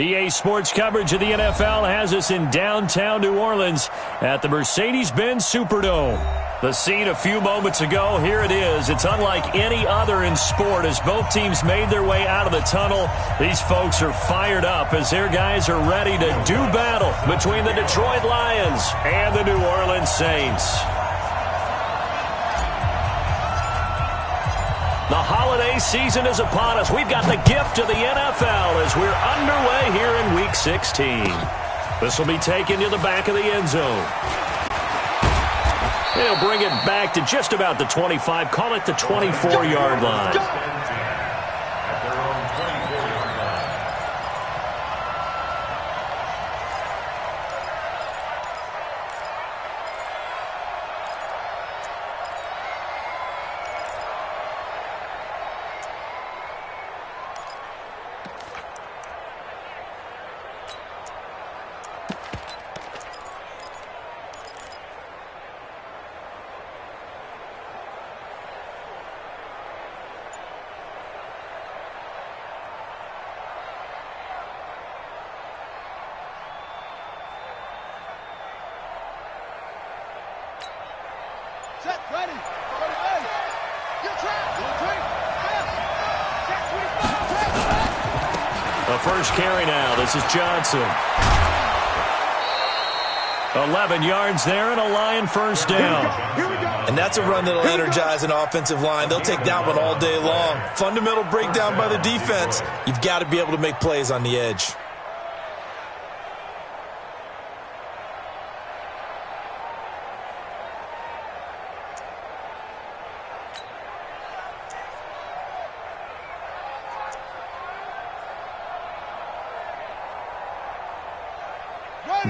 EA Sports coverage of the NFL has us in downtown New Orleans at the Mercedes-Benz Superdome. The scene a few moments ago, here it is. It's unlike any other in sport as both teams made their way out of the tunnel. These folks are fired up as their guys are ready to do battle between the Detroit Lions and the New Orleans Saints. The holiday season is upon us. We've got the gift of the NFL as we're underway here in Week 16. This will be taken to the back of the end zone. They'll bring it back to just about the 25, call it the 24-yard line. The first carry now. This is Johnson. 11 yards there and a Lion first down. And that's a run that'll energize an offensive line. They'll take that one all day long. Fundamental breakdown by the defense. You've got to be able to make plays on the edge.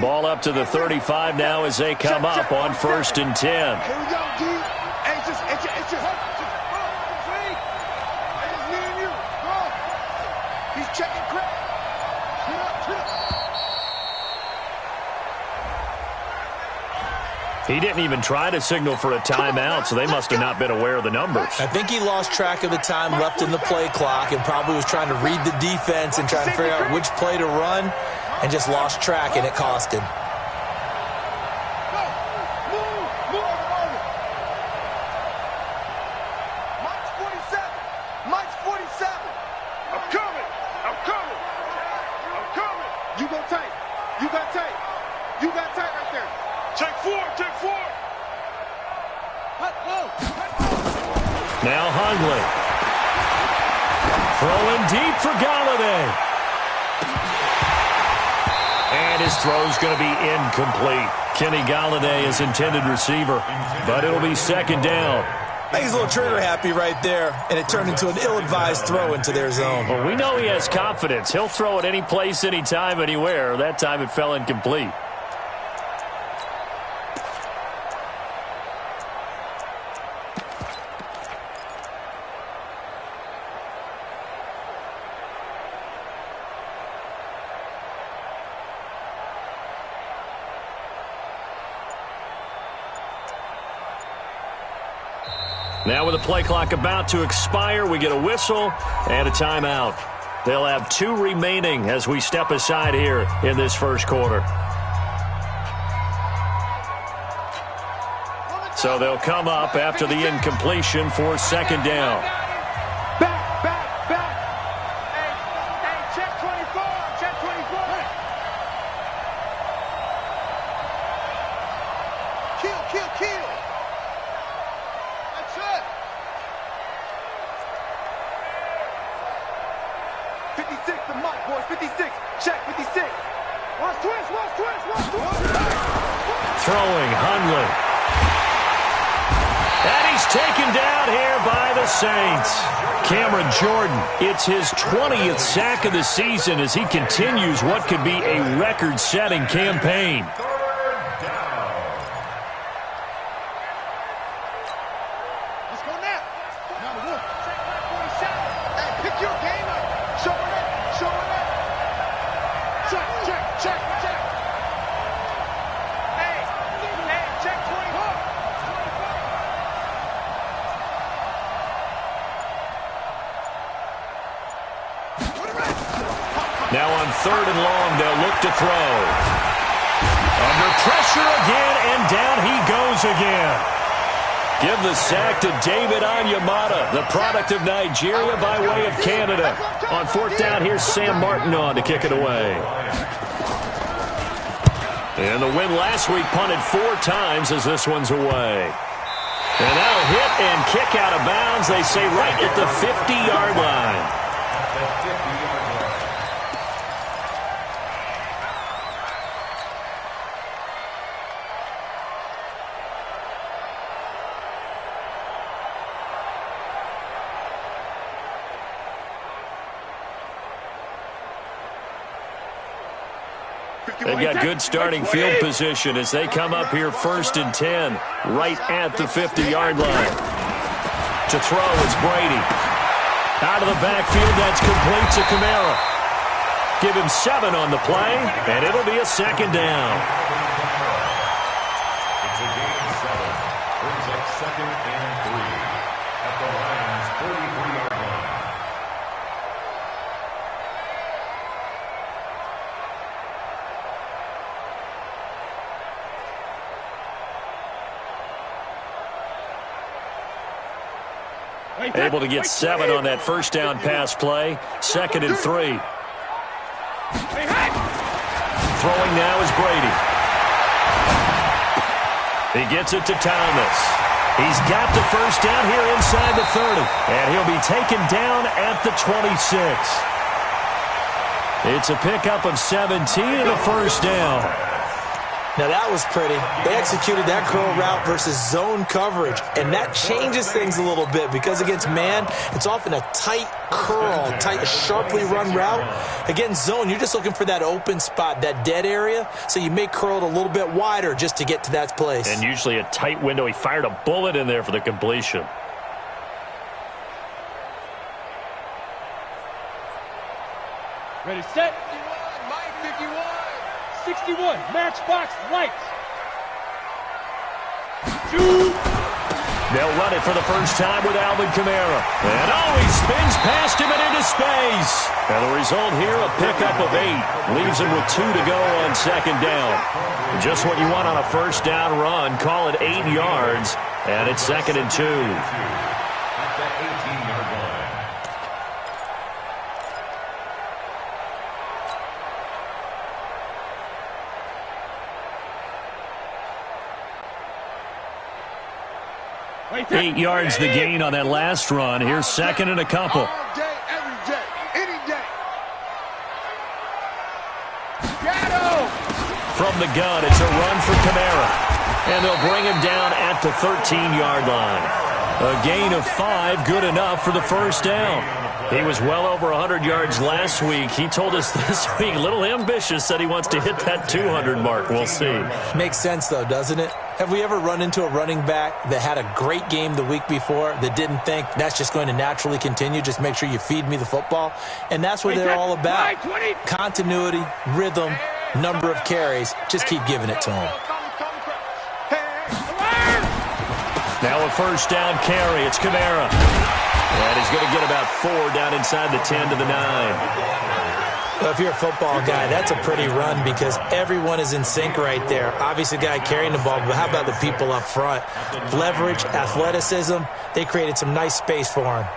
Ball up to the 35 now as they come up on 1st and 10. Here we go, D. Hey, it's just me and you. Go. He's checking crap. He didn't even try to signal for a timeout, so they must have not been aware of the numbers. I think he lost track of the time left in the play clock and probably was trying to read the defense and trying to figure out which play to run. And just lost track, and it cost him. Move. Mike's 47. I'm coming. You got tight right there. Check four. Now Hundley. Throwing deep for Galladay. And his throw's going to be incomplete. Kenny Galladay is intended receiver, but it'll be second down. I think he's a little trigger happy right there, and it turned into an ill-advised throw into their zone. Well, we know he has confidence. He'll throw it any place, anytime, anywhere. That time it fell incomplete. Now with the play clock about to expire, we get a whistle and a timeout. They'll have 2 remaining as we step aside here in this first quarter. So they'll come up after the incompletion for second down. Back. Hey, check 24. Kill. That's it. 56, the mic, boys. 56. Check 56. Watch twist. Throwing Hundley. And he's taken down here by the Saints. Cameron Jordan, it's his 20th sack of the season as he continues what could be a record-setting campaign. Let's go now. Number 1. Check 47. Hey, pick your game up. Show it up. Check. Hey, check 24. Now on 3rd and long, they'll look to throw. Under pressure again, and down he goes again. Give the sack to David Onyemata, the product of Nigeria by way of Canada. On 4th down, here's Sam Martin on to kick it away. And the win last week punted 4 times as this one's away. And that'll hit and kick out of bounds, they say, right at the 50-yard line. They've got good starting field position as they come up here 1st and 10, right at the 50-yard line. To throw is Brady. Out of the backfield, that's complete to Kamara. Give him 7 on the play, and it'll be a 2nd down. It's a gain of 7. Brings up 2nd and 3 at the Lions' 33-yard line. Able to get 7 on that 1st down pass play. 2nd and 3. Throwing now is Brady. He gets it to Thomas. He's got the 1st down here inside the 30. And he'll be taken down at the 26. It's a pickup of 17 and a 1st down. Now that was pretty. They executed that curl route versus zone coverage, and that changes things a little bit because against man, it's often a tight curl, tight, sharply run route. Against zone, you're just looking for that open spot, that dead area, so you may curl it a little bit wider just to get to that place. And usually a tight window. He fired a bullet in there for the completion. Ready, set. 61, matchbox lights. 2. They'll run it for the first time with Alvin Kamara. And he spins past him and into space. And the result here, a pickup of 8. Leaves him with 2 to go on 2nd down. Just what you want on a 1st down run. Call it 8 yards. And it's 2nd and 2. At the 18-yard line. Eight yards the gain on that last run. Here's 2nd and a couple. All day, every day, any day. Gatto! From the gun, it's a run for Kamara. And they'll bring him down at the 13-yard line. A gain of 5, good enough for the 1st down. He was well over 100 yards last week. He told us this week, a little ambitious, said he wants to hit that 200 mark. We'll see. Makes sense, though, doesn't it? Have we ever run into a running back that had a great game the week before that didn't think that's just going to naturally continue? Just make sure you feed me the football. And that's what they're all about. Continuity, rhythm, number of carries. Just keep giving it to them. Now a 1st down carry. It's Kamara. And he's going to get about 4 down inside the 10 to the 9. Well, if you're a football guy, that's a pretty run because everyone is in sync right there. Obviously, the guy carrying the ball, but how about the people up front? Leverage, athleticism, they created some nice space for him.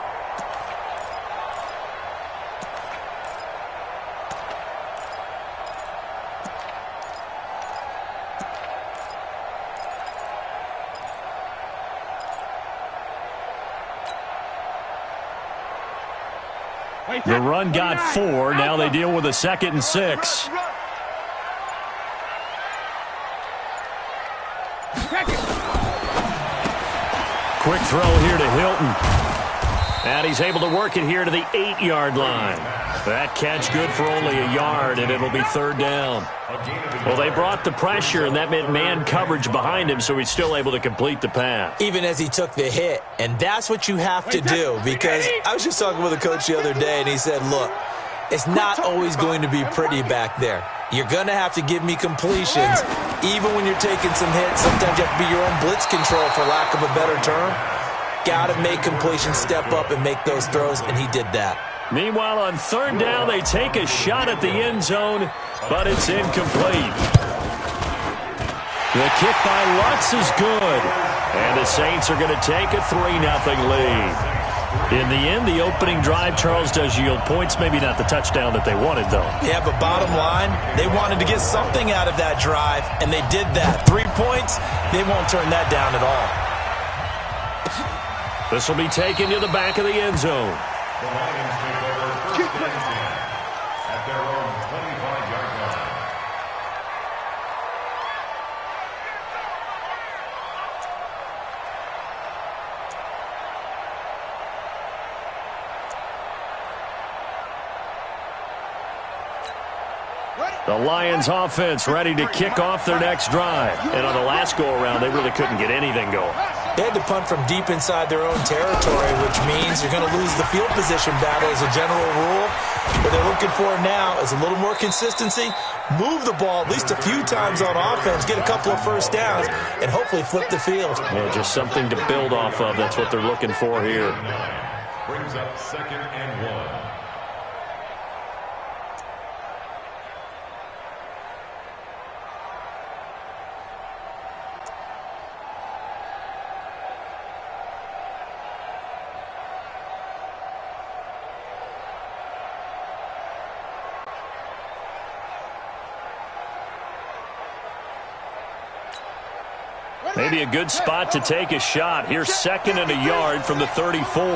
The run got 4. Now they deal with a 2nd and 6. Quick throw here to Hilton. And he's able to work it here to the 8-yard line. That catch good for only a yard, and it'll be 3rd down. Well, they brought the pressure, and that meant man coverage behind him, so he's still able to complete the pass. Even as he took the hit, and that's what you have to do, because I was just talking with a coach the other day, and he said, look, it's not always going to be pretty back there. You're going to have to give me completions, even when you're taking some hits. Sometimes you have to be your own blitz control, for lack of a better term. Got to make completions step up and make those throws, and he did that. Meanwhile, on third down, they take a shot at the end zone, but it's incomplete. The kick by Lutz is good, and the Saints are going to take a 3-0 lead. In the end, the opening drive, Charles, does yield points. Maybe not the touchdown that they wanted, though. Yeah, but bottom line, they wanted to get something out of that drive, and they did that. 3 points, they won't turn that down at all. This will be taken to the back of the end zone. The Lions take over first and 10 at their own 25-yard line. The Lions offense ready to kick off their next drive. And on the last go-around, they really couldn't get anything going. They had to punt from deep inside their own territory, which means you're going to lose the field position battle as a general rule. What they're looking for now is a little more consistency, move the ball at least a few times on offense, get a couple of first downs, and hopefully flip the field. Yeah, just something to build off of. That's what they're looking for here. Brings up 2nd and 1. Maybe a good spot to take a shot. Here's 2nd and a yard from the 34. To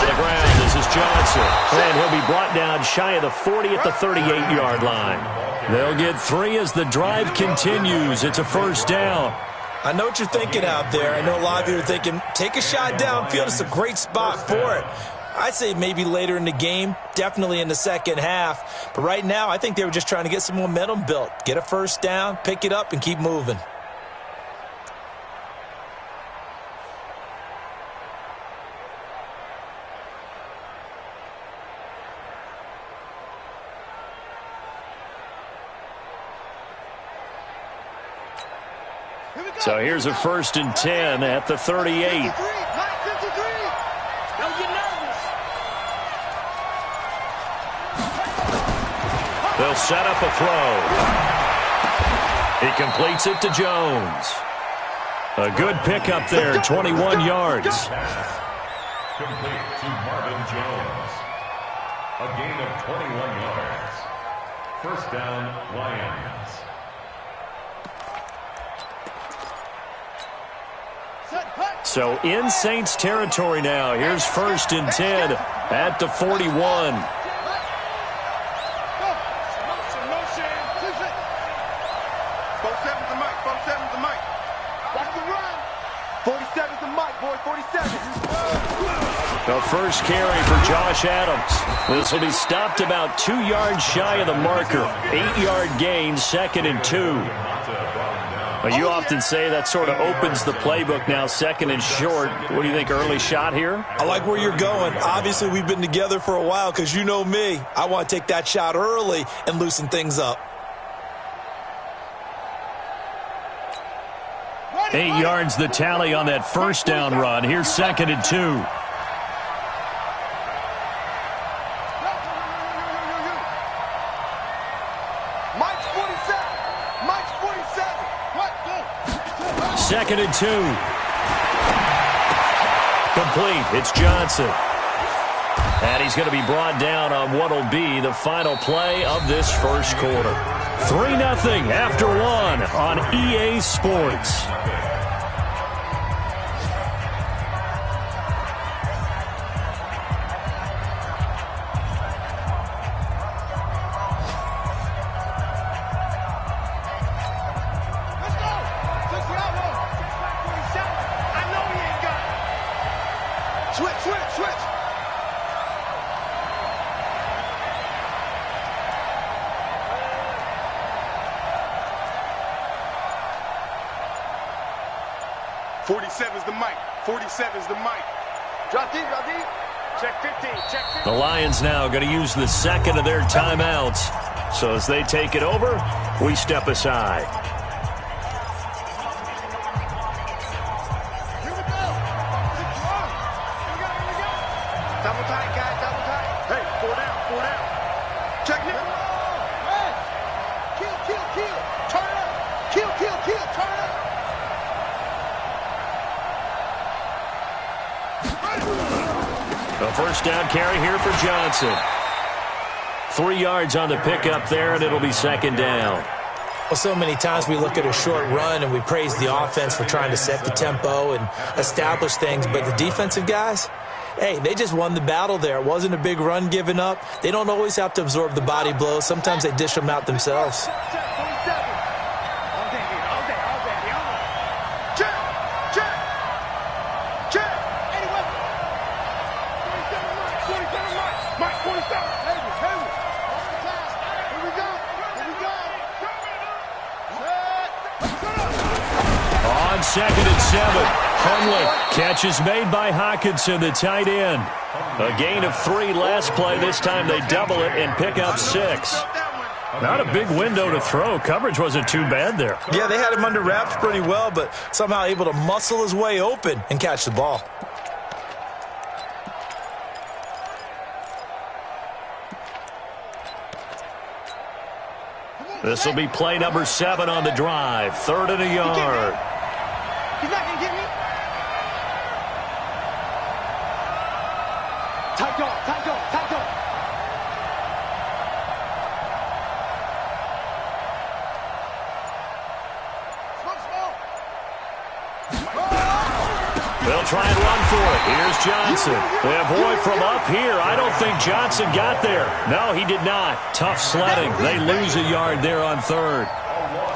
the ground, this is Johnson. And he'll be brought down shy of the 40 at the 38-yard line. They'll get 3 as the drive continues. It's a first down. I know what you're thinking out there. I know a lot of you are thinking, take a shot downfield. It's a great spot for it. I'd say maybe later in the game, definitely in the second half. But right now, I think they were just trying to get some momentum built. Get a first down, pick it up, and keep moving. So here's a 1st and 10 at the 38. They'll set up a throw. He completes it to Jones. A good pickup there, 21 yards. Complete to Marvin Jones. A gain of 21 yards. First down, Lions. So in Saints territory now. Here's 1st and 10 at the 41. The first carry for Josh Adams. This will be stopped about 2 yards shy of the marker. 8-yard gain, 2nd and 2. Well, you often say that sort of opens the playbook now, 2nd and short. What do you think, early shot here? I like where you're going. Obviously, we've been together for a while because you know me. I want to take that shot early and loosen things up. 8 yards the tally on that first down run. Here's 2nd and 2. Second and 2. Complete. It's Johnson. And he's going to be brought down on what will be the final play of this first quarter. 3-0 after 1 on EA Sports. Switch. 47's the mic. 47's the mic. Drop deep. Check 15. The Lions now going to use the second of their timeouts. So as they take it over, we step aside. kill. Turn it up. Kill, kill, kill. Turn it up. A first down carry here for Johnson. 3 yards on the pickup there, and it'll be second down. Well, so many times we look at a short run and we praise the offense for trying to set the tempo and establish things, but the defensive guys, hey, they just won the battle there. It wasn't a big run given up. They don't always have to absorb the body blows. Sometimes they dish them out themselves. On 2nd and 7, Hundley. Catch is made by Hawkinson, the tight end. A gain of 3 last play. This time they double it and pick up 6. Not a big window to throw. Coverage wasn't too bad there. Yeah, they had him under wraps pretty well, but somehow able to muscle his way open and catch the ball. This will be play number 7 on the drive. 3rd and a yard. He's not going to get me. Tight dog, tight dog, tight dog. They'll try and run for it. Here's Johnson. And boy, from up here, I don't think Johnson got there. No, he did not. Tough sledding. They lose a yard there on 3rd.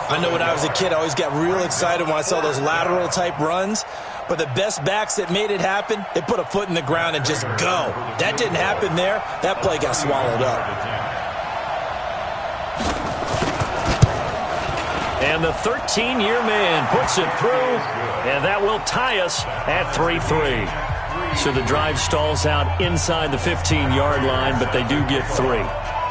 I know when I was a kid, I always got real excited when I saw those lateral type runs. But the best backs that made it happen, they put a foot in the ground and just go. That didn't happen there. That play got swallowed up. And the 13-year man puts it through, and that will tie us at 3-3. So the drive stalls out inside the 15-yard line, but they do get 3.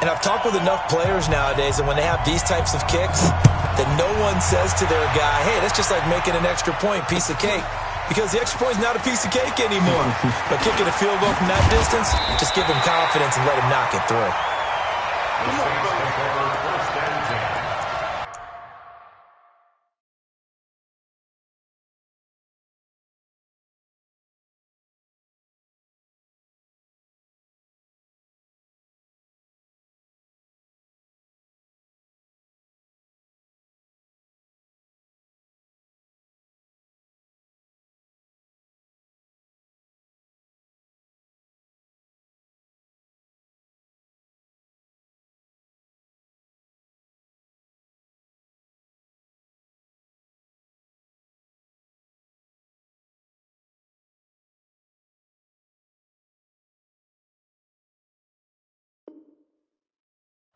And I've talked with enough players nowadays, and when they have these types of kicks, that no one says to their guy, hey, that's just like making an extra point, piece of cake. Because the extra point is not a piece of cake anymore. But kicking a field goal from that distance, just give him confidence and let him knock it through.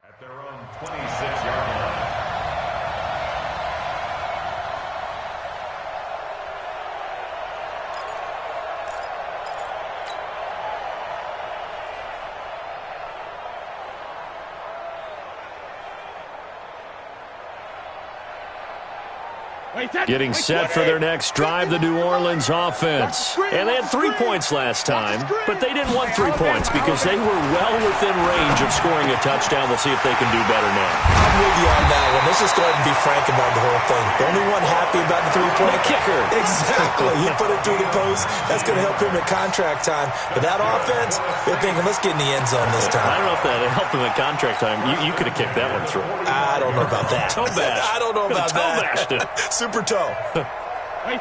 At their own 26-yard line. Getting set for their next drive, the New Orleans offense. And they had 3 points last time, but they didn't want 3 points because they were well within range of scoring a touchdown. We'll see if they can do better now. I'm with you on that one. Let's just go ahead and be frank about the whole thing. The only one happy about the three-point kicker. Exactly. He put it through the post. That's going to help him at contract time. But that offense, they're thinking, let's get in the end zone this time. I don't know if that helped him at contract time. You could have kicked that one through. I don't know about that. Toe bash. I don't know about that. Toe bashed it. Super toe.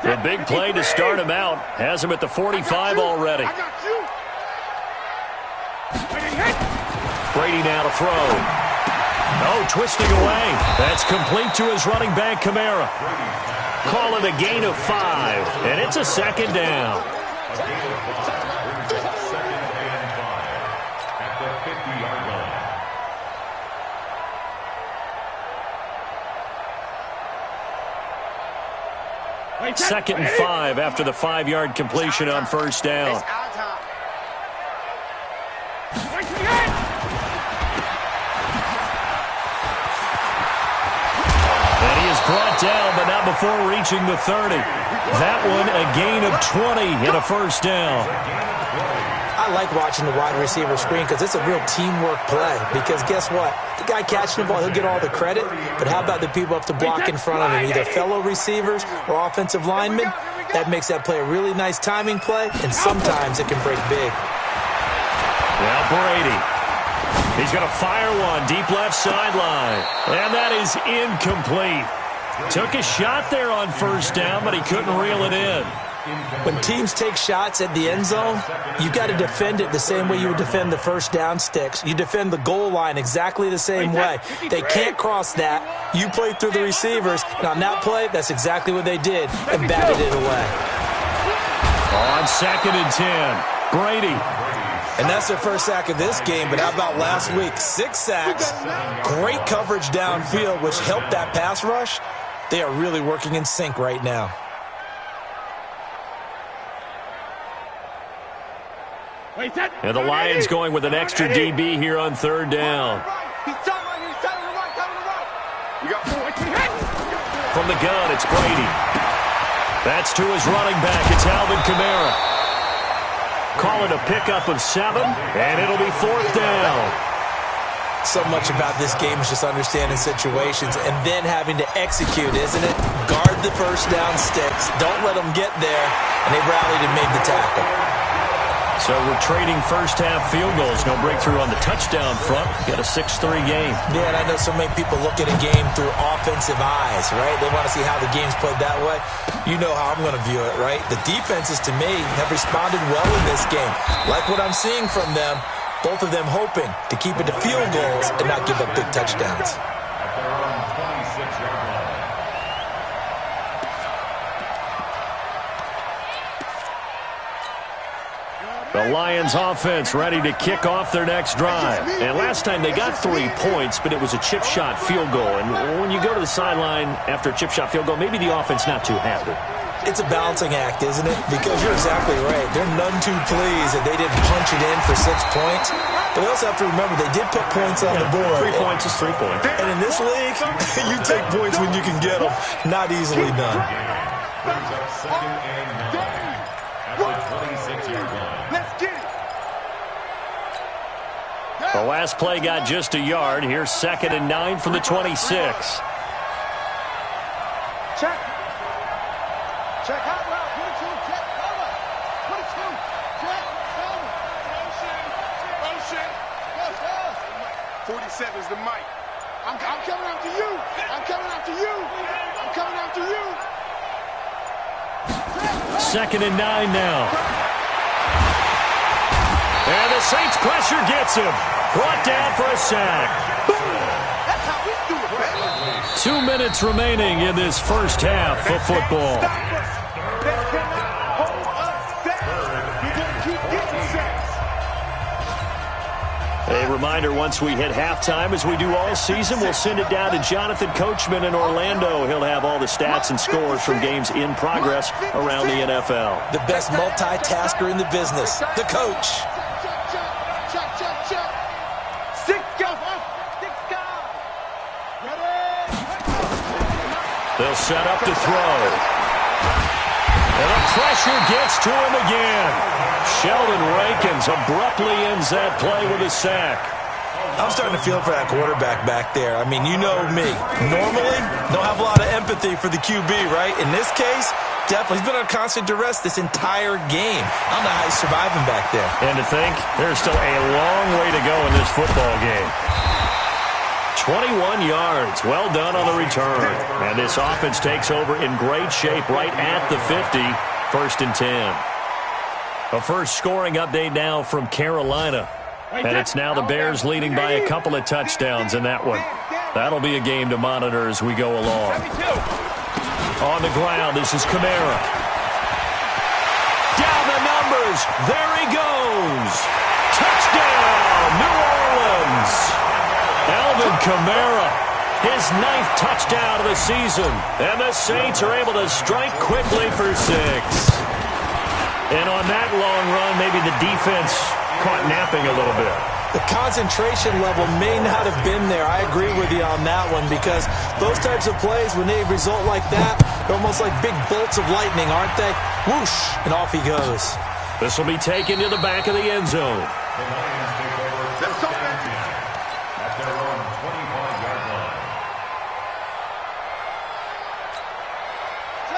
The big play to start him out has him at the 45 already. I got you. Brady now to throw. Oh, twisting away. That's complete to his running back, Kamara. Call it a gain of 5, and it's a second down. A gain of 5 brings up 2nd and 5 at the 50-yard line. Second and 5 after the 5-yard completion on first down. And he is brought down, but not before reaching the 30. That one a gain of 20 and a first down. I like watching the wide receiver screen because it's a real teamwork play. Because guess what? The guy catching the ball, he'll get all the credit. But how about the people up to block in front of him, either fellow receivers or offensive linemen? That makes that play a really nice timing play, and sometimes it can break big. Now Brady. He's going to fire one deep left sideline. And that is incomplete. Took a shot there on first down, but he couldn't reel it in. When teams take shots at the end zone, you got to defend it the same way you would defend the first down sticks. You defend the goal line exactly the same way. They can't cross that. You play through the receivers. And on that play, that's exactly what they did and batted it away. On 2nd and 10, Brady. And that's their first sack of this game, but how about last week? 6 sacks, great coverage downfield, which helped that pass rush. They are really working in sync right now. And the Lions going with an extra DB here on 3rd down. From the gun, it's Brady. That's to his running back. It's Alvin Kamara. Call it a pickup of 7, and it'll be 4th down. So much about this game is just understanding situations and then having to execute, isn't it? Guard the first down sticks. Don't let them get there. And they rallied and made the tackle. So we're trading first-half field goals. No breakthrough on the touchdown front. Got a 6-3 game. Yeah, and I know so many people look at a game through offensive eyes, right? They want to see how the game's played that way. You know how I'm going to view it, right? The defenses, to me, have responded well in this game. Like what I'm seeing from them, both of them hoping to keep it to field goals and not give up big touchdowns. At their own 26-yard line. The Lions offense ready to kick off their next drive. And last time they got 3 points, but it was a chip shot field goal. And when you go to the sideline after a chip shot field goal, maybe the offense not too happy. It's a balancing act, isn't it? Because you're exactly right. They're none too pleased that they didn't punch it in for 6 points. But they also have to remember they did put points on the board. 3 points is 3 points. And in this league, you take points when you can get them. Not easily done. Brings up 2nd and 9 at the 26-yard line. Let's get it. The last play got just a yard. Here's 2nd and 9 from the 26. Check. Check out route. 22. Check cover. 22. Check cover. Motion. Motion. 47 is the mic. I'm coming after you. I'm coming after you. I'm coming after you. 2nd and 9 now. And the Saints pressure gets him. Brought down for a sack. That's how we do it, baby. 2 minutes remaining in this first half of football. Stop us. They cannot hold us down. We're going to keep getting sacks. A reminder, once we hit halftime, as we do all season, we'll send it down to Jonathan Coachman in Orlando. He'll have all the stats and scores from games in progress around the NFL. The best multitasker in the business, the coach. They'll set up to throw. And the pressure gets to him again. Sheldon Rankins abruptly ends that play with a sack. I'm starting to feel for that quarterback back there. I mean, you know me. Normally, don't have a lot of empathy for the QB, right? In this case, definitely. He's been under constant duress this entire game. I don't know how he's surviving back there. And to think, there's still a long way to go in this football game. 21 yards. Well done on the return. And this offense takes over in great shape right at the 50. 1st and 10. A first scoring update now from Carolina. And it's now the Bears leading by a couple of touchdowns in that one. That'll be a game to monitor as we go along. On the ground, this is Kamara. Down the numbers. There he goes. Touchdown, New Orleans. Alvin Kamara, his 9th touchdown of the season. And the Saints are able to strike quickly for 6. And on that long run, maybe the defense caught napping a little bit. The concentration level may not have been there. I agree with you on that one because those types of plays, when they result like that, they're almost like big bolts of lightning, aren't they? Whoosh, and off he goes. This will be taken to the back of the end zone. The Lions take over first and 10 at their own 25-yard line.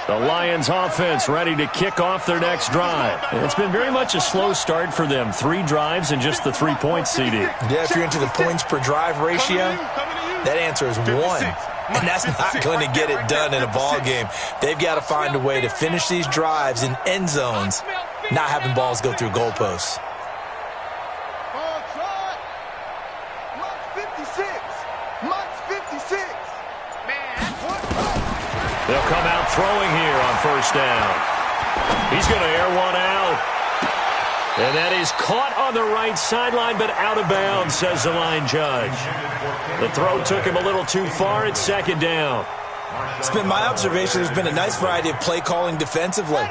The Lions offense ready to kick off their next drive. It's been very much a slow start for them. 3 drives and just the 3 points, CD. Yeah, if you're into the points per drive ratio, that answer is 1. And that's not going to get it done in a ball game. They've got to find a way to finish these drives in end zones, not having balls go through goalposts. They'll come out throwing here on first down. He's going to air one out. And that is caught on the right sideline, but out of bounds, says the line judge. The throw took him a little too far. It's second down. It's been my observation there's been a nice variety of play calling defensively.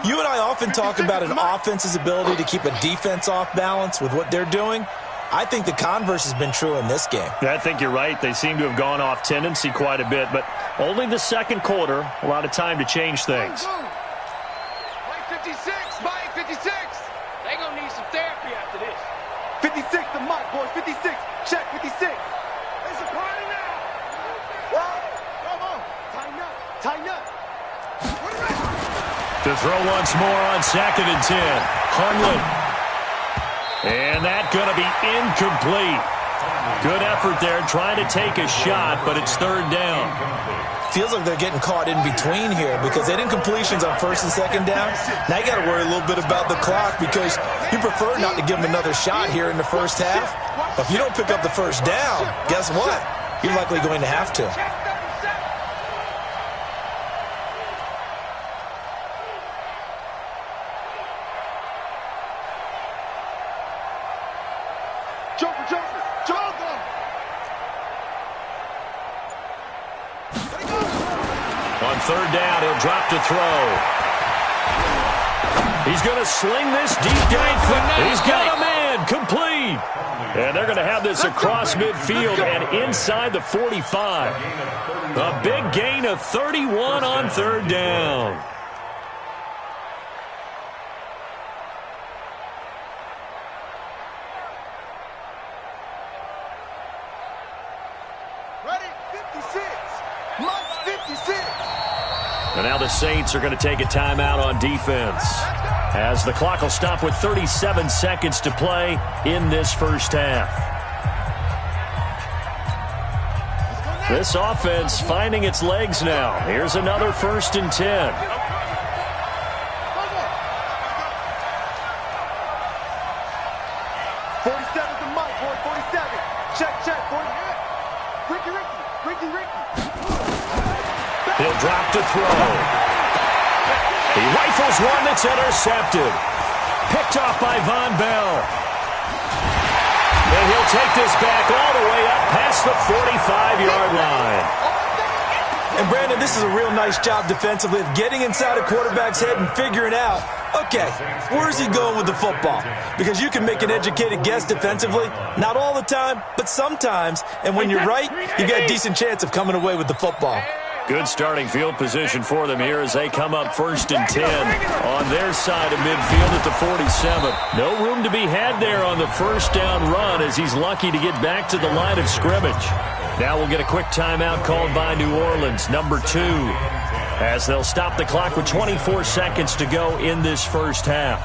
You and I often talk about an offense's ability to keep a defense off balance with what they're doing. I think the converse has been true in this game. I think you're right. They seem to have gone off tendency quite a bit, but only the second quarter, a lot of time to change things. Mike 56, Mike 56. They gonna need some therapy after this. 56 to Mike, boys. 56. Check 56. It's a party now. What? Come on. Tighten up. Tighten up. To throw once more on second and 10. Hunley. And that's going to be incomplete. Good effort there trying to take a shot, but it's third down. Feels like they're getting caught in between here because they did incompletions on first and second down. Now you got to worry a little bit about the clock because you prefer not to give them another shot here in the first half. But if you don't pick up the first down, guess what? You're likely going to have to. On third down, he'll drop to throw. He's going to sling this deep downfield. He's got a man, complete. And they're going to have this across midfield and inside the 45. A big gain of 31 on third down. And now the Saints are going to take a timeout on defense as the clock will stop with 37 seconds to play in this first half. This offense finding its legs now. Here's another 1st and 10. 47 to Mike, boy, 47. Check, boy. Ricky. He'll drop to throw. He rifles one that's intercepted. Picked off by Von Bell. And he'll take this back all the way up past the 45-yard line. And Brandon, this is a real nice job defensively of getting inside a quarterback's head and figuring out, okay, where's he going with the football? Because you can make an educated guess defensively, not all the time, but sometimes. And when you're right, you got a decent chance of coming away with the football. Good starting field position for them here as they come up 1st and 10 on their side of midfield at the 47. No room to be had there on the first down run as he's lucky to get back to the line of scrimmage. Now we'll get a quick timeout called by New Orleans, number 2, as they'll stop the clock with 24 seconds to go in this first half.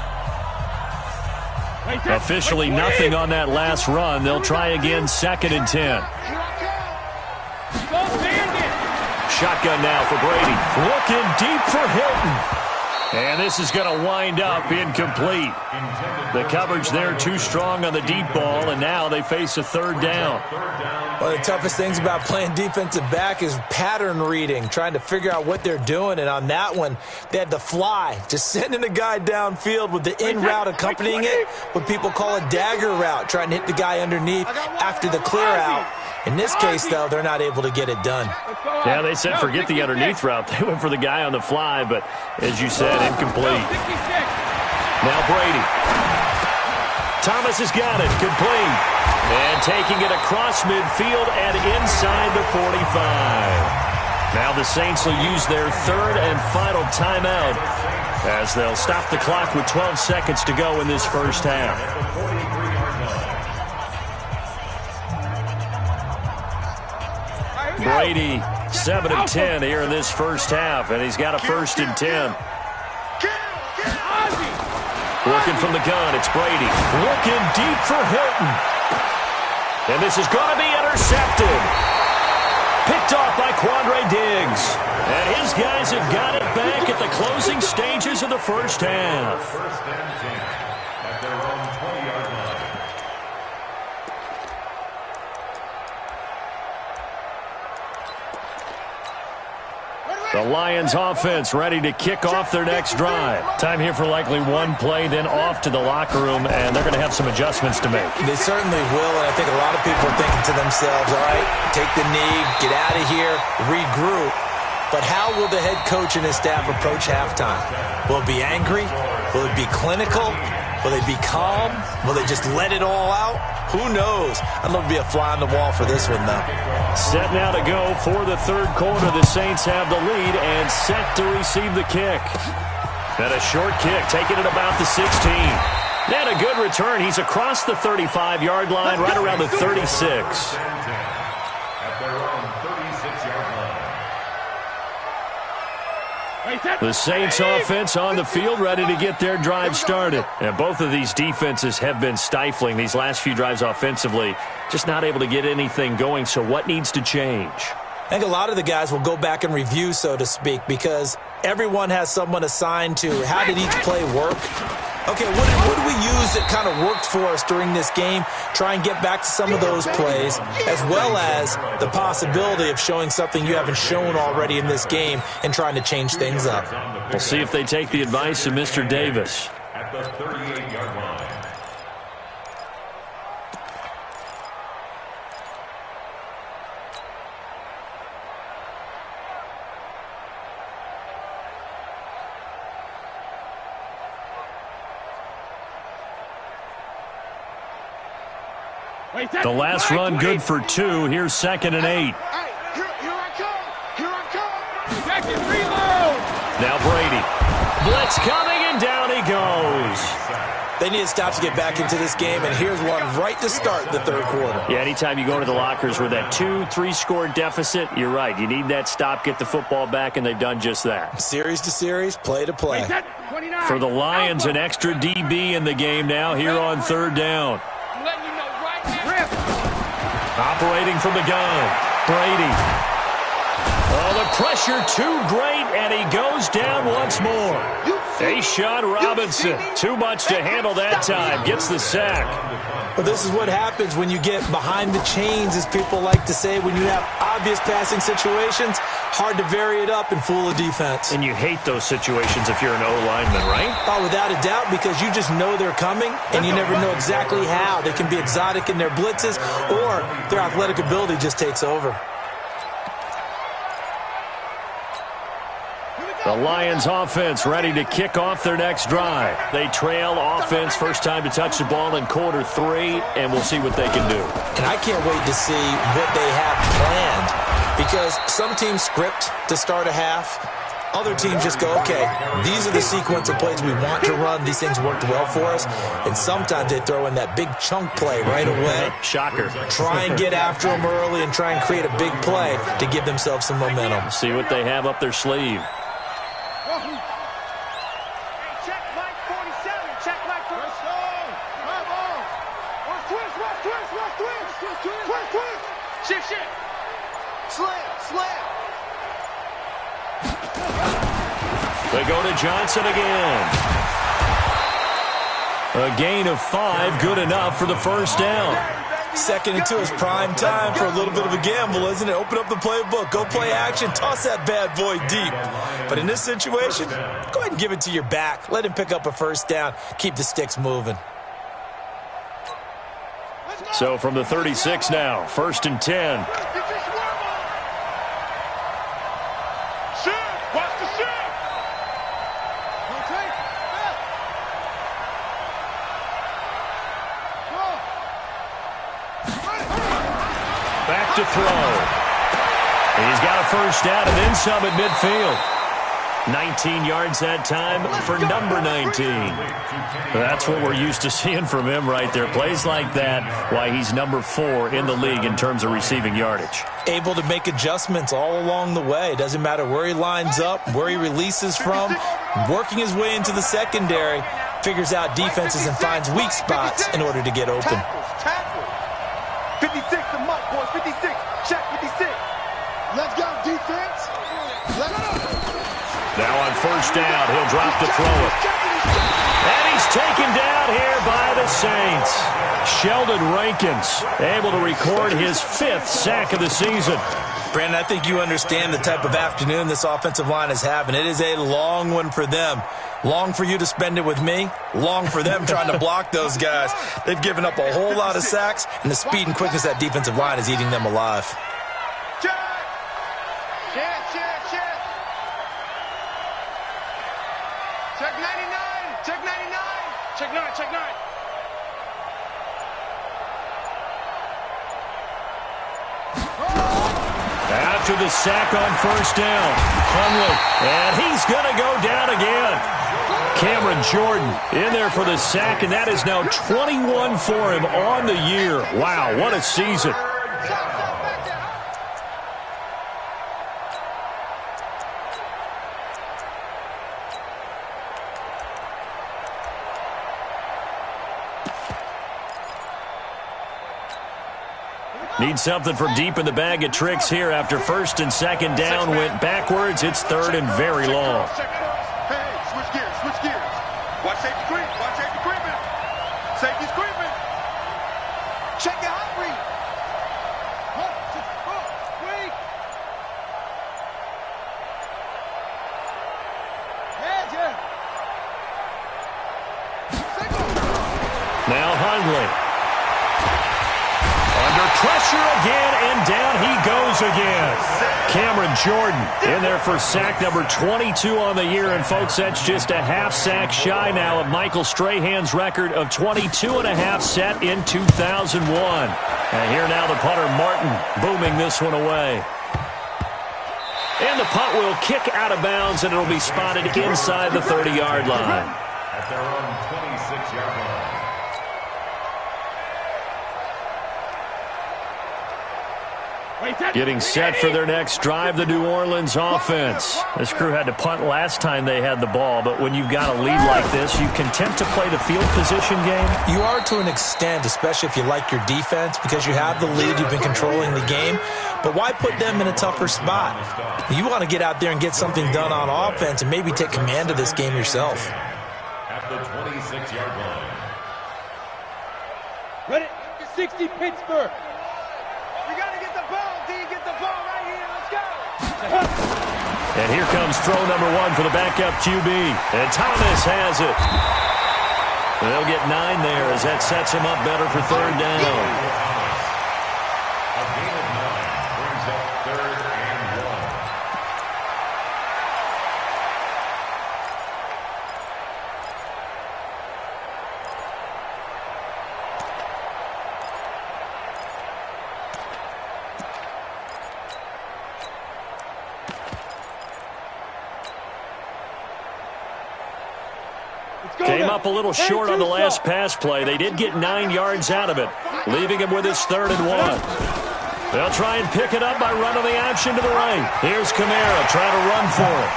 Officially nothing on that last run. They'll try again 2nd and 10. Shotgun now for Brady. Looking deep for Hilton. And this is going to wind up incomplete. The coverage there too strong on the deep ball, and now they face a third down. One of the toughest things about playing defensive back is pattern reading, trying to figure out what they're doing. And on that one, they had the fly, just sending a guy downfield with the in route accompanying it, what people call a dagger route, trying to hit the guy underneath after the clear out. In this case, though, they're not able to get it done. Yeah, they said forget the underneath route. They went for the guy on the fly, but as you said, incomplete. Now Brady. Thomas has got it, complete. And taking it across midfield and inside the 45. Now the Saints will use their third and final timeout as they'll stop the clock with 12 seconds to go in this first half. Brady, 7 of 10 here in this first half, and he's got a 1st and 10. Working from the gun, it's Brady. Looking deep for Hilton. And this is going to be intercepted. Picked off by Quandre Diggs. And his guys have got it back at the closing stages of the first half. First and 10 at their own 20-yard line. The Lions offense ready to kick off their next drive. Time here for likely one play, then off to the locker room, and they're going to have some adjustments to make. They certainly will, and I think a lot of people are thinking to themselves, all right, take the knee, get out of here, regroup. But how will the head coach and his staff approach halftime? Will it be angry? Will it be clinical? Will they be calm? Will they just let it all out? Who knows? I'd love to be a fly on the wall for this one, though. Set now to go for the third quarter. The Saints have the lead and set to receive the kick. And a short kick, taking it about the 16. And a good return. He's across the 35-yard line, right around the 36. At their own 36-yard line. The Saints offense on the field, ready to get their drive started. And both of these defenses have been stifling these last few drives offensively. Just not able to get anything going, so what needs to change? I think a lot of the guys will go back and review, so to speak, because everyone has someone assigned to how did each play work. Okay, what did we use that kind of worked for us during this game? Try and get back to some of those plays, as well as the possibility of showing something you haven't shown already in this game and trying to change things up. We'll see if they take the advice of Mr. Davis. At the 38-yard line. The last run good for 2. Here's 2nd and 8. Here I come. Here I come. Second reload. Now Brady. Blitz coming, and down he goes. They need to stop to get back into this game, and here's one right to start the third quarter. Yeah, anytime you go into the lockers with that 2-3 score deficit, you're right. You need that stop, get the football back, and they've done just that. Series to series, play to play. For the Lions, an extra DB in the game now here on 3rd down. I'm letting you know right now. Operating from the gun, Brady. Oh, the pressure too great, and he goes down once more. A'Shawn Robinson, too much to handle that time, gets the sack. Well, this is what happens when you get behind the chains, as people like to say. When you have obvious passing situations, hard to vary it up and fool a defense. And you hate those situations if you're an O-lineman, right? Oh, without a doubt, because you just know they're coming, and you never know exactly how. They can be exotic in their blitzes, or their athletic ability just takes over. The Lions offense ready to kick off their next drive. They trail offense, first time to touch the ball in quarter 3, and we'll see what they can do. And I can't wait to see what they have planned, because some teams script to start a half. Other teams just go, okay, these are the sequence of plays we want to run. These things worked well for us. And sometimes they throw in that big chunk play right away. Shocker. Try and get after them early and try and create a big play to give themselves some momentum. See what they have up their sleeve. Check Mike 47. Check Mike 47. Twist. Shift. Slam. They go to Johnson again. A gain of 5, good enough for the first down. 2nd and 2 is prime time for a little bit of a gamble, isn't it? Open up the playbook, go play action, toss that bad boy deep. But in this situation, go ahead and give it to your back. Let him pick up a first down. Keep the sticks moving. So from the 36 now, 1st and 10. Watch the shift. Back to throw. He's got a first down and then some at midfield. 19 yards that time for number 19. That's what we're used to seeing from him right there. Plays like that, why he's number 4 in the league in terms of receiving yardage. Able to make adjustments all along the way. Doesn't matter where he lines up, where he releases from, working his way into the secondary, figures out defenses and finds weak spots in order to get open. Tackle. 56, the mark, boys. 56. Check 56. Let's go, defense. Let's go. Now on first down, he'll drop to throw it. And he's taken down here by the Saints. Sheldon Rankins able to record his 5th sack of the season. Brandon, I think you understand the type of afternoon this offensive line is having. It is a long one for them. Long for you to spend it with me. Long for them trying to block those guys. They've given up a whole lot of sacks, and the speed and quickness of that defensive line is eating them alive. Check. Check, check, check. Check 99. Check 99. Check 9. Check 9. After the sack on first down, Hunley, and he's going to go down again. Cameron Jordan in there for the sack, and that is now 21 for him on the year. Wow, what a season. Need something from deep in the bag of tricks here after first and second down went backwards. It's third and very long. Hey, switch gears, switch gears. Watch safety creep, watch safety creeping. Safety's creeping. Check your hot read. Wait. Yeah. Now Hundley. Under pressure again, and down he goes again. Cameron Jordan in there for sack number 22 on the year. And, folks, that's just a half sack shy now of Michael Strahan's record of 22.5 set in 2001. And here now the punter, Martin, booming this one away. And the punt will kick out of bounds, and it'll be spotted inside the 30-yard line. At their own 26-yard line. Getting set for their next drive, the New Orleans offense. This crew had to punt last time they had the ball, but when you've got a lead like this, you content to play the field position game? You are to an extent, especially if you like your defense, because you have the lead, you've been controlling the game. But why put them in a tougher spot? You want to get out there and get something done on offense and maybe take command of this game yourself. At the 26-yard line. Ready? 60 Pittsburgh. We got to get the ball, D. Get the ball right here. Let's go. And here comes throw number 1 for the backup QB. And Thomas has it. They'll get 9 there as that sets him up better for third down. A gain of 9 brings up 3rd and 1. Came up a little short on the last pass play. They did get 9 yards out of it, leaving him with his 3rd and 1. They'll try and pick it up by running the option to the right. Here's Kamara trying to run for it.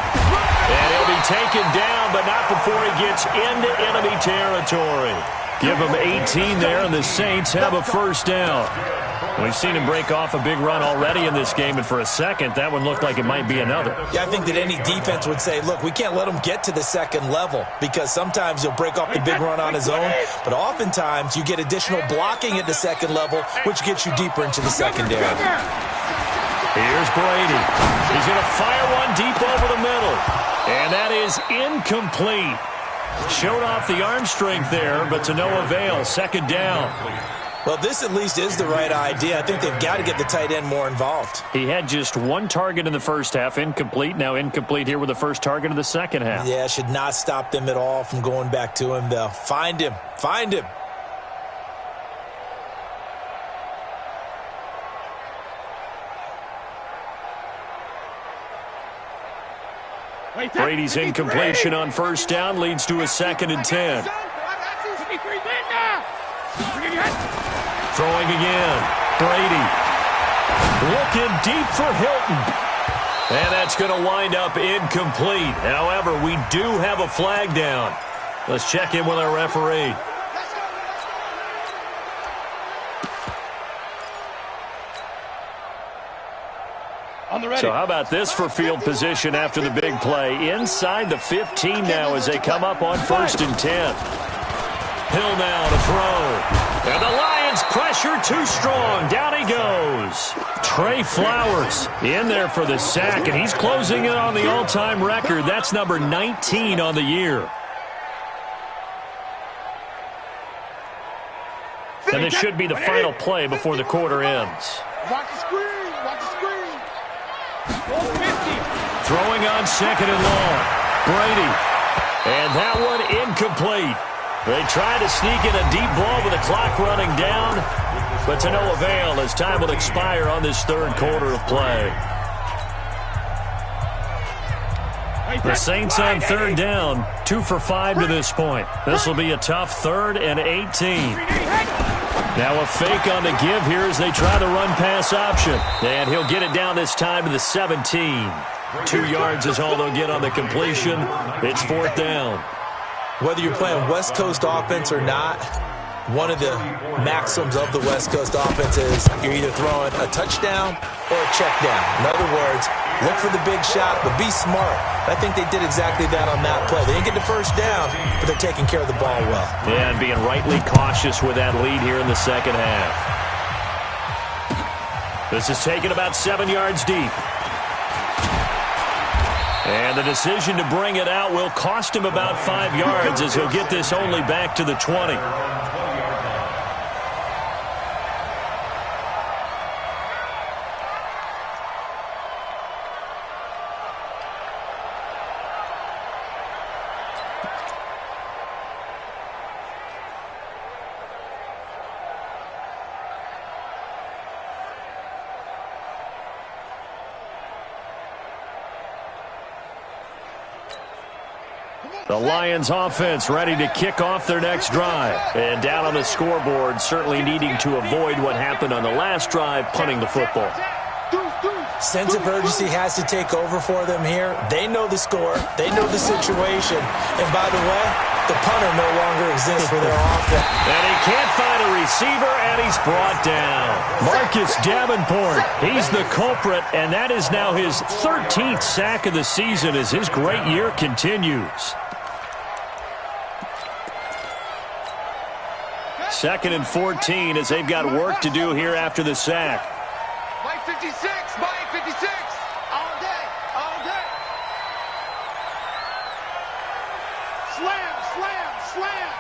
And he'll be taken down, but not before he gets into enemy territory. Give him 18 there, and the Saints have a first down. We've seen him break off a big run already in this game, and for a second, that one looked like it might be another. Yeah, I think that any defense would say, look, we can't let him get to the second level, because sometimes he'll break off the big run on his own, but oftentimes you get additional blocking at the second level, which gets you deeper into the secondary. Here's Brady. He's going to fire one deep over the middle, and that is incomplete. Showed off the arm strength there, but to no avail. Second down. Well, this at least is the right idea. I think they've got to get the tight end more involved. He had just 1 target in the first half, incomplete. Now incomplete here with the first target of the second half. Yeah, should not stop them at all from going back to him, though. Find him. Find him. Brady's incompletion on first down leads to a 2nd and 10. Throwing again. Brady. Looking deep for Hilton. And that's going to wind up incomplete. However, we do have a flag down. Let's check in with our referee. So how about this for field position after the big play? Inside the 15 now as they come up on 1st and 10. Hill now to throw. And the Lions pressure too strong. Down he goes. Trey Flowers in there for the sack, and he's closing in on the all-time record. That's number 19 on the year. And this should be the final play before the quarter ends. Watch the screen. Watch the screen. Throwing on 2nd and long. Brady. And that one incomplete. They try to sneak in a deep ball with the clock running down, but to no avail as time will expire on this 3rd quarter of play. The Saints on 3rd down, 2 for 5 to this point. This will be a tough 3rd and 18. Now a fake on the give here as they try the run-pass option. And he'll get it down this time to the 17. 2 yards is all they'll get on the completion. It's 4th down. Whether you're playing West Coast offense or not, one of the maxims of the West Coast offense is you're either throwing a touchdown or a check down. In other words, look for the big shot, but be smart. I think they did exactly that on that play. They didn't get the first down, but they're taking care of the ball well. Yeah, and being rightly cautious with that lead here in the 2nd half. This is taken about 7 yards deep. And the decision to bring it out will cost him about 5 yards as he'll get this only back to the 20. The Lions offense ready to kick off their next drive. And down on the scoreboard, certainly needing to avoid what happened on the last drive, punting the football. Sense of urgency has to take over for them here. They know the score. They know the situation. And by the way, the punter no longer exists for their offense. And he can't find a receiver, and he's brought down. Marcus Davenport, he's the culprit, and that is now his 13th sack of the season as his great year continues. 2nd and 14 as they've got work to do here after the sack. Mike 56, Mike 56. All day, all day. Slam, slam, slam.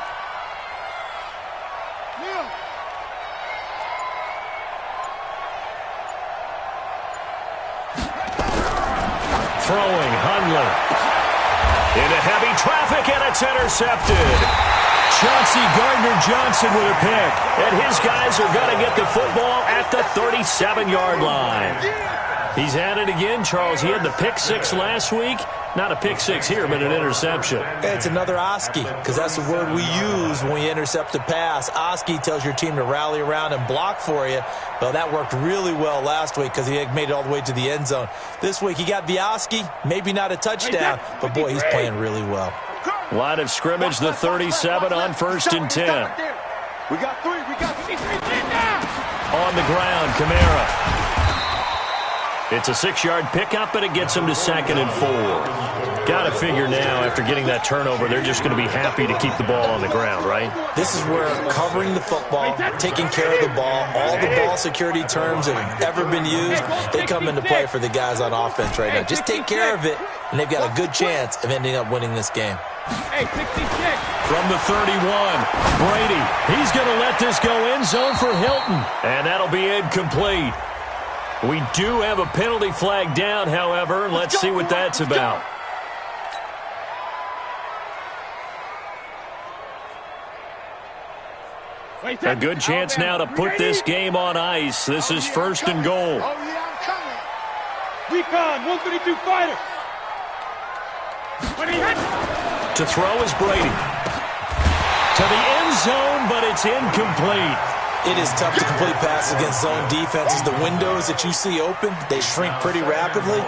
Yeah. Throwing, Hundley. Into heavy traffic, and it's intercepted. Chauncey Gardner-Johnson with a pick. And his guys are going to get the football at the 37-yard line. He's at it again, Charles. He had the pick six last week. Not a pick six here, but an interception. It's another Oski, because that's the word we use when we intercept a pass. Oski tells your team to rally around and block for you. Well, that worked really well last week because he had made it all the way to the end zone. This week he got the Oski, maybe not a touchdown, but boy, he's playing really well. Line of scrimmage, the 37 on 1st and 10. We got three. On the ground, Kamara. It's a 6-yard pickup, and it gets him to 2nd and 4. Got to figure now, after getting that turnover, they're just going to be happy to keep the ball on the ground, right? This is where covering the football, taking care of the ball, all the ball security terms that have ever been used, they come into play for the guys on offense right now. Just take care of it, and they've got a good chance of ending up winning this game. From the 31, Brady. He's going to let this go end zone for Hilton, and that'll be incomplete. We do have a penalty flag down, however. Let's see what that's about. A good chance now to put this game on ice. This is 1st and goal. Oh, yeah, I'm coming. Recon, 132 fighter. To throw is Brady. To the end zone, but it's incomplete. It is tough to complete passes against zone defenses. The windows that you see open, they shrink pretty rapidly.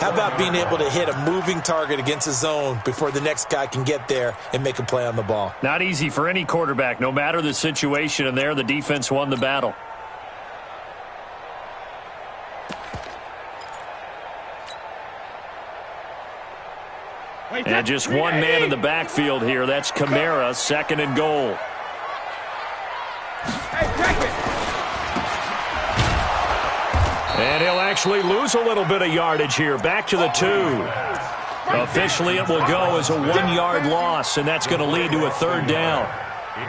How about being able to hit a moving target against a zone before the next guy can get there and make a play on the ball? Not easy for any quarterback, no matter the situation, and there the defense won the battle. And just one man in the backfield here. That's Kamara, 2nd and goal. And he'll actually lose a little bit of yardage here. Back to the 2. Officially, it will go as a 1-yard loss, and that's going to lead to a 3rd down.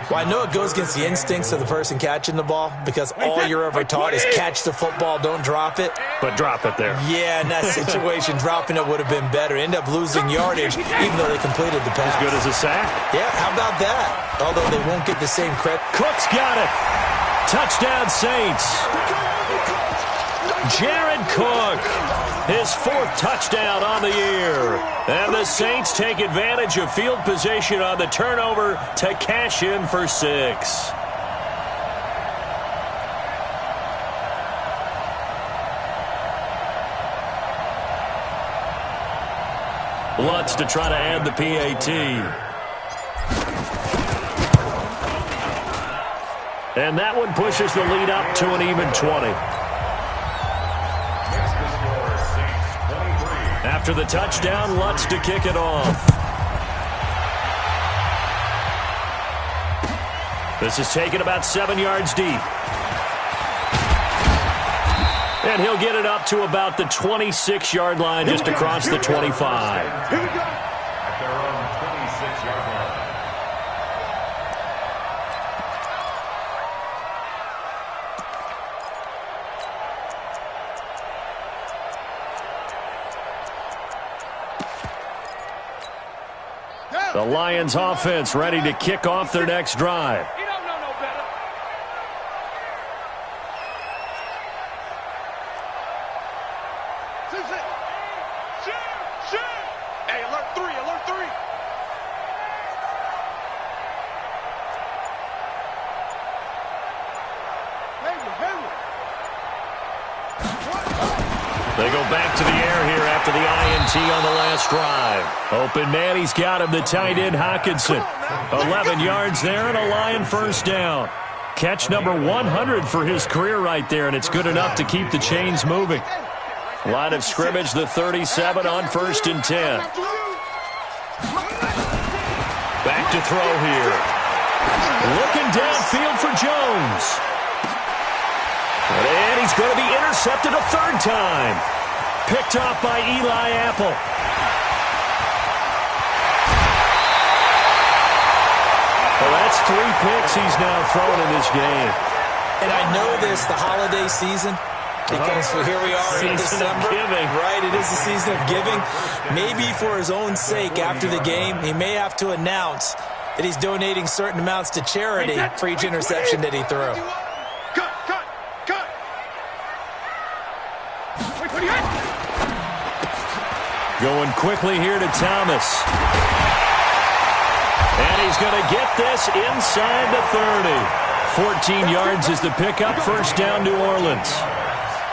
Well, I know it goes against the instincts of the person catching the ball because all you're ever taught is catch the football, don't drop it. But drop it there. Yeah, in that situation, dropping it would have been better. End up losing yardage even though they completed the pass. As good as a sack? Yeah, how about that? Although they won't get the same credit. Cook's got it. Touchdown, Saints. Jared Cook, his 4th touchdown on the year. And the Saints take advantage of field position on the turnover to cash in for 6. Lutz to try to add the PAT. And that one pushes the lead up to an even 20. After the touchdown, Lutz to kick it off. This is taken about 7 yards deep. And he'll get it up to about the 26-yard line, just across the 25. At their own 26-yard line. The Lions offense ready to kick off their next drive. You don't know no better. Shoot. Hey, alert 3. They go back to the air here after the INT on the last drive. Open man, he's got him, the tight end Hockenson. 11 yards there and a Lion 1st down. Catch number 100 for his career right there, and it's good enough to keep the chains moving. Line of scrimmage, the 37 on 1st and 10. Back to throw here. Looking downfield for Jones. And he's going to be intercepted a 3rd time. Picked off by Eli Apple. Well, that's 3 picks he's now thrown in this game. And I know this, the holiday season, because here we are in December. Right, it is the season of giving. Maybe for his own sake, after the game, he may have to announce that he's donating certain amounts to charity for each interception that he threw. Going quickly here to Thomas. And he's going to get this inside the 30. 14 yards is the pickup. 1st down, New Orleans.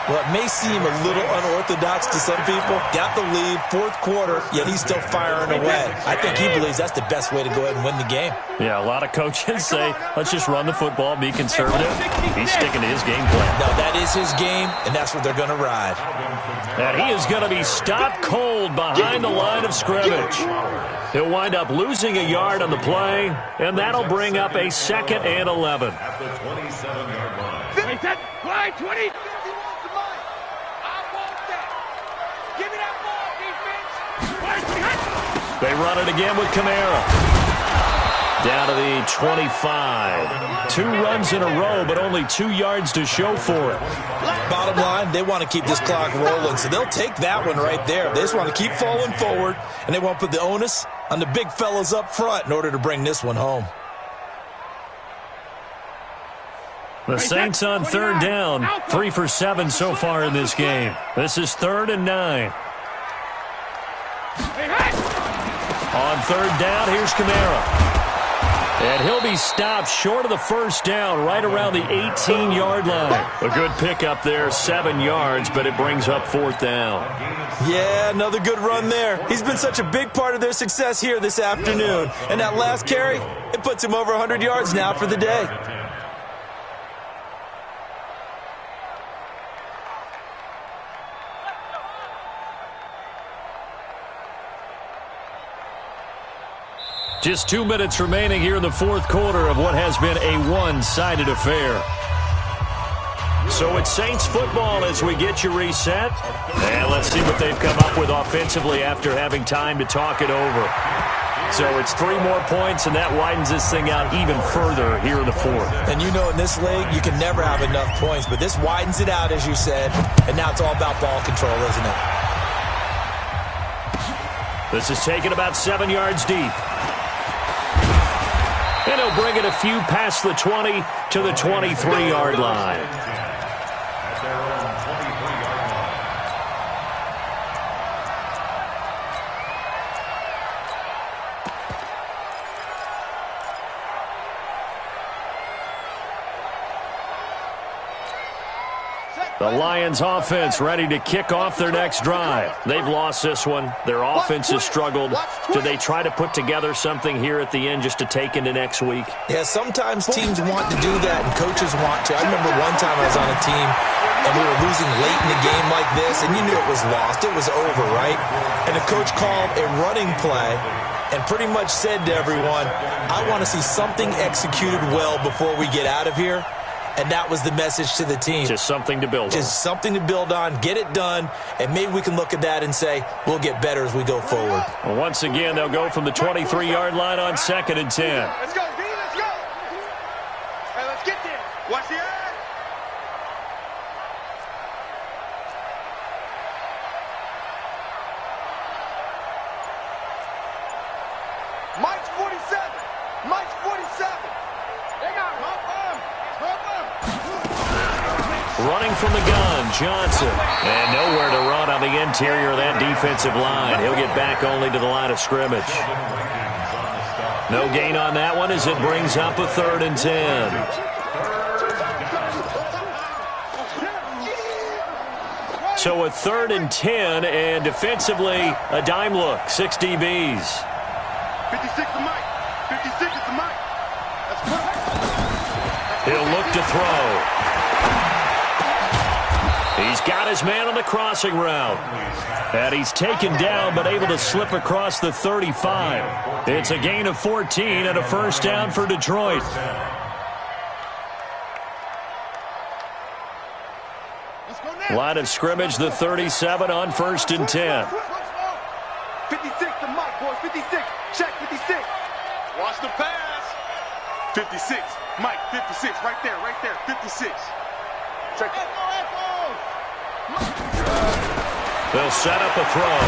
Well, it may seem a little unorthodox to some people. Got the lead, 4th quarter, yet he's still firing away. I think he believes that's the best way to go ahead and win the game. Yeah, a lot of coaches say, let's just run the football, be conservative. He's sticking to his game plan. No, that is his game, and that's what they're going to ride. And he is going to be stopped cold behind the line of scrimmage. He'll wind up losing a yard on the play, and that'll bring up a 2nd and 11. At the 27-yard line. Line 20. Give me that ball, defense. They run it again with Kamara. Down to the 25. 2 runs in a row, but only 2 yards to show for it. Bottom line, they want to keep this clock rolling, so they'll take that one right there. They just want to keep falling forward, and they want to put the onus on the big fellas up front in order to bring this one home. The Saints on 3rd down, 3 for 7 so far in this game. This is 3rd and 9. On third down, here's Kamara. And he'll be stopped short of the first down, right around the 18-yard line. A good pickup there, 7 yards, but it brings up fourth down. Yeah, another good run there. He's been such a big part of their success here this afternoon. And that last carry, it puts him over 100 yards now for the day. Just 2 minutes remaining here in the fourth quarter of what has been a one-sided affair. So it's Saints football as we get you reset. And let's see what they've come up with offensively after having time to talk it over. So it's 3 more points, and that widens this thing out even further here in the fourth. And you know in this league, you can never have enough points, but this widens it out, as you said, and now it's all about ball control, isn't it? This is taken about 7 yards deep. And he'll bring it a few past the 20 to the 23-yard line. At their own 23-yard line. The Lions offense ready to kick off their next drive. They've lost this one. Their offense has struggled. Do they try to put together something here at the end just to take into next week? Yeah, sometimes teams want to do that and coaches want to. I remember one time I was on a team and we were losing late in a game like this and you knew it was lost. It was over, right? And the coach called a running play and pretty much said to everyone, I want to see something executed well before we get out of here. And that was the message to the team. Just something to build on. Just something to build on, get it done, and maybe we can look at that and say, we'll get better as we go forward. Well, once again, they'll go from the 23-yard line on 2nd and 10. Let's go, D, let's go. Hey, let's get there. Watch the eye. Mike's 47. Mike's 47. They got him. Running from the gun, Johnson. And nowhere to run on the interior of that defensive line. He'll get back only to the line of scrimmage. No gain on that one as it brings up a 3rd and 10. So a 3rd and 10, and defensively, a dime look. 6 DBs. 56 to Mike. 56 is to Mike. That's perfect. He'll look to throw. He's got his man on the crossing route. And he's taken down, but able to slip across the 35. It's a gain of 14 and a first down for Detroit. Line of scrimmage, the 37 on 1st and 10. 56 to Mike, boys. 56. Check 56. Watch the pass. 56. Mike, 56. Right there, 56. Check. They'll set up a throw.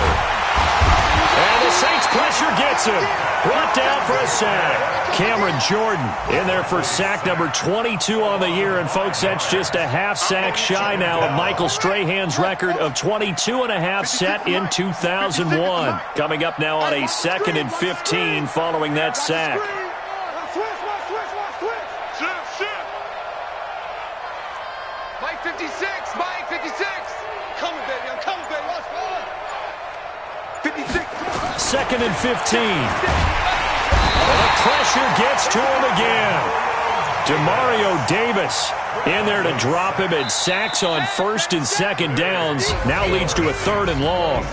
And the Saints pressure gets him. Brought down for a sack. Cameron Jordan in there for sack number 22 on the year. And, folks, that's just a half sack shy now of Michael Strahan's record of 22 and a half set in 2001. Coming up now on a 2nd and 15 following that sack. Mike 56, Mike 56. Coming, baby, I'm coming, baby. Watch, 56. 2nd and 15. And the pressure gets to him again. Demario Davis in there to drop him, and sacks on 1st and 2nd downs. Now leads to a 3rd and long.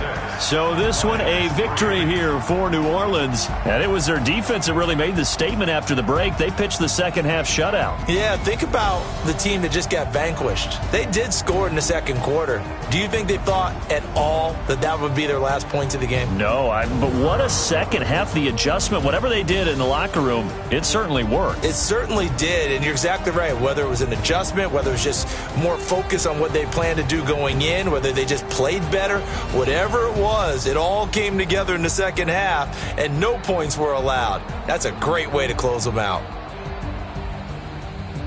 So this one a victory here for New Orleans. And it was their defense that really made the statement after the break. They pitched the second half shutout. Yeah, think about the team that just got vanquished. They did score in the 2nd quarter. Do you think they thought at all that that would be their last points of the game? No, but what a second half. The adjustment, whatever they did in the locker room, it certainly worked. It certainly did, and you're exactly right. Whether it was an adjustment, whether it was just more focus on what they planned to do going in, whether they just played better, whatever it was, it all came together in the second half, and no points were allowed. That's a great way to close them out.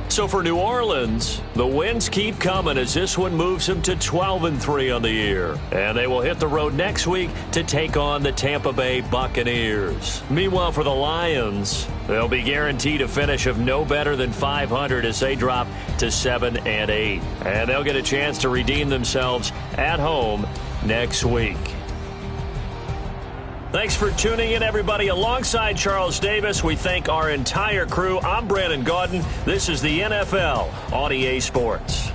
So So for New Orleans, the wins keep coming as this one moves them to 12-3 on the year. And they will hit the road next week to take on the Tampa Bay Buccaneers. Meanwhile, for the Lions, they'll be guaranteed a finish of no better than 500 as they drop to 7-8. And they'll get a chance to redeem themselves at home next week. Thanks for tuning in, everybody. Alongside Charles Davis, we thank our entire crew. I'm Brandon Gaudin. This is the NFL on EA Sports.